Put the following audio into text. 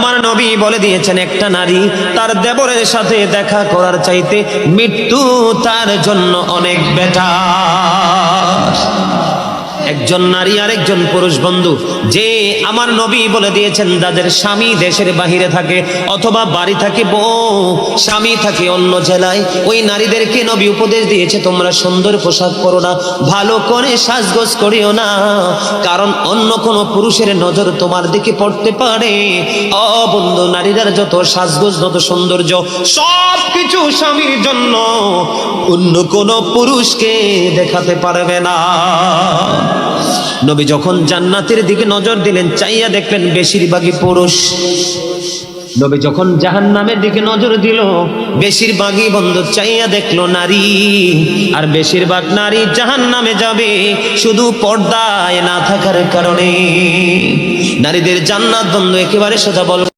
আমার নবী বলে দিয়েছেন, একটা নারী তার দেবরের সাথে দেখা করার চাইতে মৃত্যু তার জন্য অনেক বেটার। একজন নারী আর একজন পুরুষ বন্ধু, যে আমার নবী বলে দিয়েছেন যাদের স্বামী দেশের বাহিরে থাকে অথবা বাড়ি থাকে বউ, স্বামী থাকে অন্য জেলায়, ওই নারীদেরকে নবী উপদেশ দিয়েছে তোমরা সুন্দর পোশাক পরো না, ভালো করে সাজগোজ করিও না, কারণ অন্য কোনো পুরুষের নজর তোমার দিকে পড়তে পারে। ও বন্ধু, নারীদের যত সাজগোজ যত সৌন্দর্য সব কিছু স্বামীর জন্য, অন্য কোনো পুরুষকে দেখাতে পারবে না। নবী যখন জান্নাতের দিকে নজর দিলেন, চাইয়া দেখলেন বেশিরভাগই পুরুষ। নবী যখন জাহান্নামের দিকে নজর দিল, বেশিরভাগই বন্ধু চাইয়া দেখলো নারী, আর বেশিরভাগ নারী জাহান্নামে যাবে শুধু পর্দায় না থাকার কারণে। নারীদের জান্নাত বন্ধু একেবারে সোজা বল